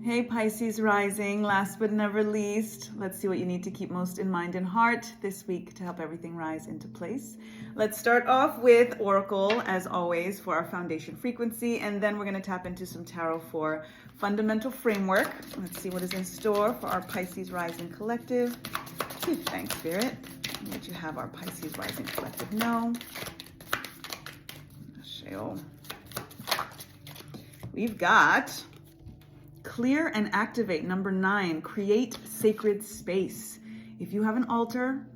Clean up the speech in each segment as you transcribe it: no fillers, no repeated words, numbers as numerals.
Hey Pisces rising, last but never least, let's see what you need to keep most in mind and heart this week to help everything rise into place. Let's start off with Oracle, as always, for our foundation frequency, and then we're going to tap into some tarot for fundamental framework. Let's see what is in store for our Pisces rising collective. Thanks, Spirit. Let you have our Pisces rising collective know. We've got clear and activate. Number 9, create sacred space. If you have an altar,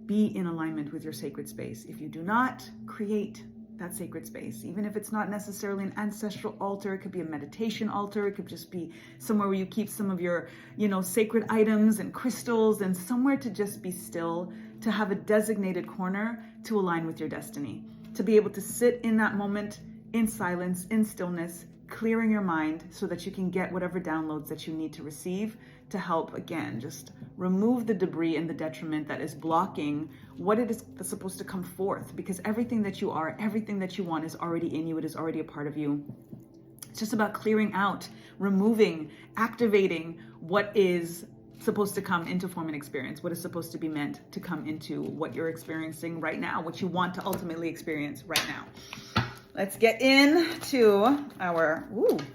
be in alignment with your sacred space. If you do not, create that sacred space. Even if it's not necessarily an ancestral altar, it could be a meditation altar. It could just be somewhere where you keep some of your, sacred items and crystals, and somewhere to just be still, to have a designated corner to align with your destiny, to be able to sit in that moment in silence, in stillness, clearing your mind so that you can get whatever downloads that you need to receive to help, again, just remove the debris and the detriment that is blocking what it is that's supposed to come forth. Because everything that you are, everything that you want is already in you. It is already a part of you. It's just about clearing out, removing, activating what is supposed to come into form and experience, what is supposed to be meant to come into what you're experiencing right now, what you want to ultimately experience right now. Let's get into our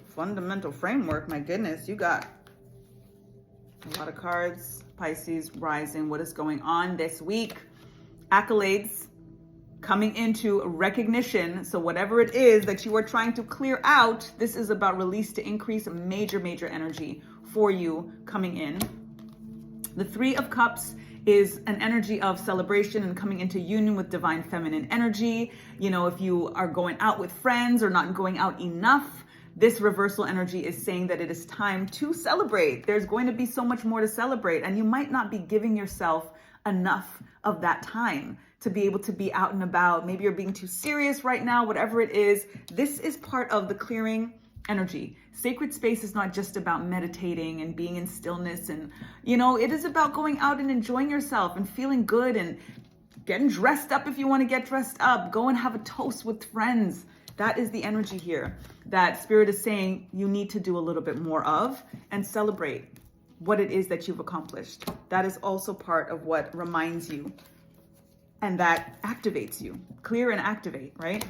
fundamental framework. My goodness, you got a lot of cards. Pisces rising, what is going on this week? Accolades coming into recognition. So whatever it is that you are trying to clear out, this is about release to increase major energy for you coming in. The 3 of Cups is an energy of celebration and coming into union with divine feminine energy. If you are going out with friends or not going out enough, this reversal energy is saying that it is time to celebrate. There's going to be so much more to celebrate, and you might not be giving yourself enough of that time to be able to be out and about. Maybe you're being too serious right now, whatever it is. This is part of the clearing energy. Sacred space is not just about meditating and being in stillness, and it is about going out and enjoying yourself and feeling good and getting dressed up if you want to get dressed up. Go and have a toast with friends. That is the energy here that Spirit is saying you need to do a little bit more of, and celebrate what it is that you've accomplished. That is also part of what reminds you and that activates you. Clear and activate, right?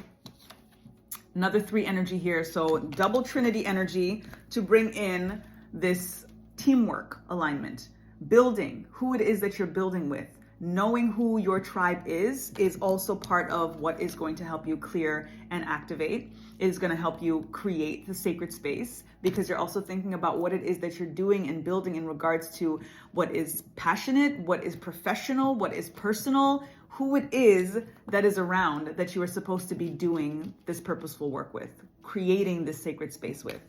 Another 3 energy here. So double Trinity energy to bring in this teamwork alignment, building who it is that you're building with. Knowing who your tribe is also part of what is going to help you clear and activate. It is going to help you create the sacred space, because you're also thinking about what it is that you're doing and building in regards to what is passionate, what is professional, what is personal, who it is that is around that you are supposed to be doing this purposeful work with, creating this sacred space with.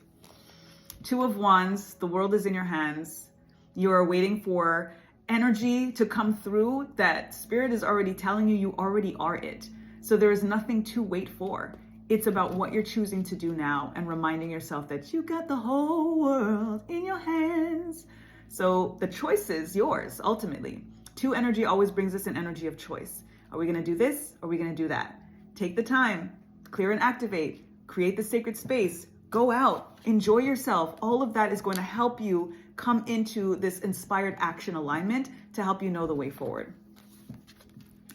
2 of Wands, the world is in your hands. You are waiting for energy to come through that Spirit is already telling you already are it. So there is nothing to wait for. It's about what you're choosing to do now and reminding yourself that you got the whole world in your hands. So the choice is yours, ultimately. 2 energy always brings us an energy of choice. Are we going to do this? Or are we going to do that? Take the time, clear and activate, create the sacred space, go out, enjoy yourself. All of that is going to help you come into this inspired action alignment to help you know the way forward.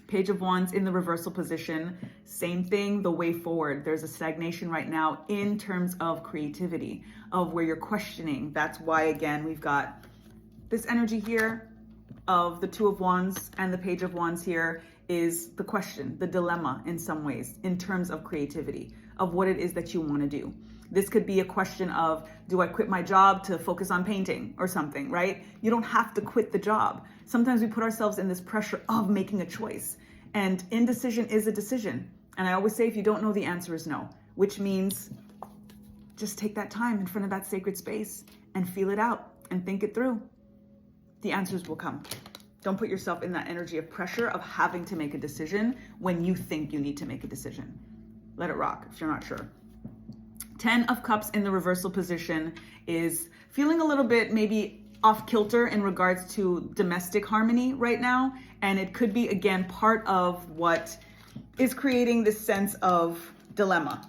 Page of Wands in the reversal position, same thing, the way forward. There's a stagnation right now in terms of creativity, of where you're questioning. That's why, again, we've got this energy here of the 2 of Wands, and the Page of Wands here is the question, the dilemma in some ways, in terms of creativity, of what it is that you want to do. This could be a question of, do I quit my job to focus on painting or something, right? You don't have to quit the job. Sometimes we put ourselves in this pressure of making a choice, and indecision is a decision. And I always say, if you don't know, the answer is no, which means just take that time in front of that sacred space and feel it out and think it through. The answers will come. Don't put yourself in that energy of pressure of having to make a decision when you think you need to make a decision. Let it rock if you're not sure. 10 of Cups in the reversal position is feeling a little bit maybe off kilter in regards to domestic harmony right now. And it could be, again, part of what is creating this sense of dilemma,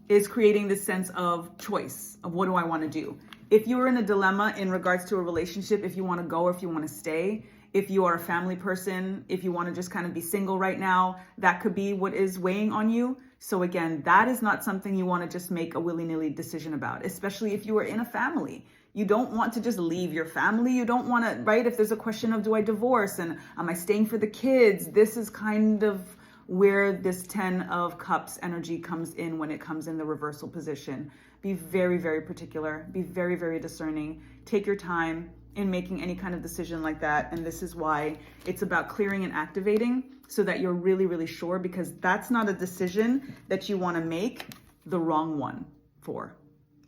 is creating this sense of choice of what do I want to do. if you are in a dilemma in regards to a relationship, if you want to go or if you want to stay, if you are a family person, if you want to just kind of be single right now, that could be what is weighing on you. So again, that is not something you want to just make a willy-nilly decision about, especially if you are in a family. You don't want to just leave your family. You don't want to, right? If there's a question of, do I divorce and am I staying for the kids? This is kind of where this 10 of Cups energy comes in when it comes in the reversal position. Be very, very particular. Be very, very discerning. Take your time in making any kind of decision like that. And this is why it's about clearing and activating so that you're really, really sure, because that's not a decision that you want to make the wrong one for,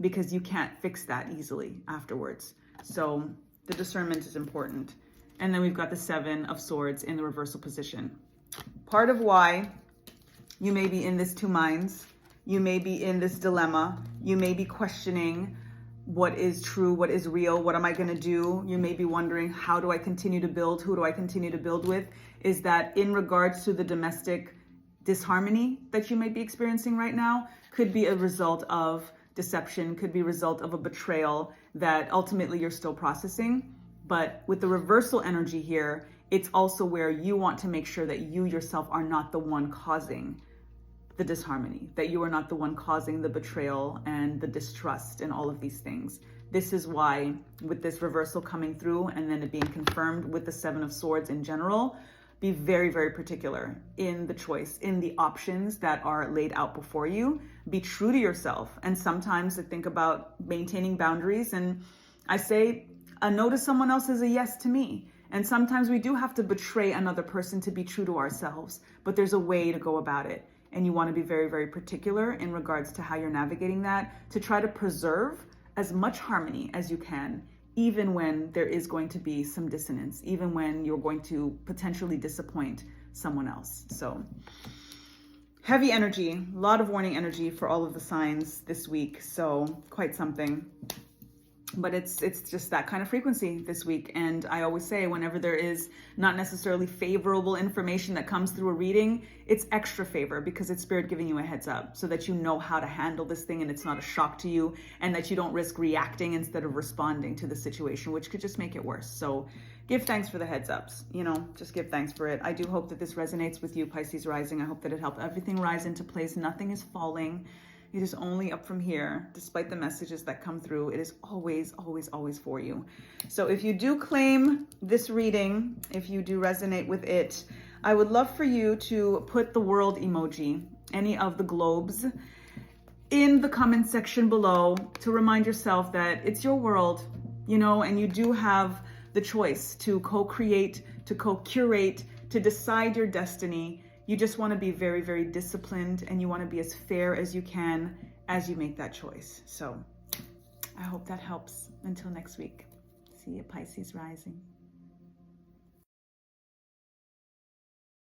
because you can't fix that easily afterwards. So the discernment is important. And then we've got the 7 of Swords in the reversal position. Part of why you may be in this 2 minds, you may be in this dilemma, you may be questioning what is true, what is real, what am I going to do? You may be wondering, how do I continue to build? Who do I continue to build with? Is that in regards to the domestic disharmony that you may be experiencing right now, could be a result of deception, could be a result of a betrayal that ultimately you're still processing. But with the reversal energy here, it's also where you want to make sure that you yourself are not the one causing the disharmony, that you are not the one causing the betrayal and the distrust and all of these things. This is why with this reversal coming through and then it being confirmed with the 7 of Swords in general, be very, very particular in the choice, in the options that are laid out before you. Be true to yourself. And sometimes I think about maintaining boundaries, and I say a no to someone else is a yes to me. And sometimes we do have to betray another person to be true to ourselves, but there's a way to go about it. And you want to be very, very particular in regards to how you're navigating that, to try to preserve as much harmony as you can, even when there is going to be some dissonance, even when you're going to potentially disappoint someone else. So heavy energy, a lot of warning energy for all of the signs this week. So quite something. But it's just that kind of frequency this week. And I always say, whenever there is not necessarily favorable information that comes through a reading, it's extra favor because it's Spirit giving you a heads up so that you know how to handle this thing and it's not a shock to you, and that you don't risk reacting instead of responding to the situation, which could just make it worse. So give thanks for the heads ups, just give thanks for it. I do hope that this resonates with you, Pisces rising. I hope that it helped everything rise into place. Nothing is falling. It is only up from here, despite the messages that come through. It is always, always, always for you. So if you do claim this reading, if you do resonate with it, I would love for you to put the world emoji, any of the globes, in the comment section below to remind yourself that it's your world, and you do have the choice to co-create, to co-curate, to decide your destiny. You just want to be very, very disciplined, and you want to be as fair as you can as you make that choice. So I hope that helps. Until next week. See you, Pisces rising.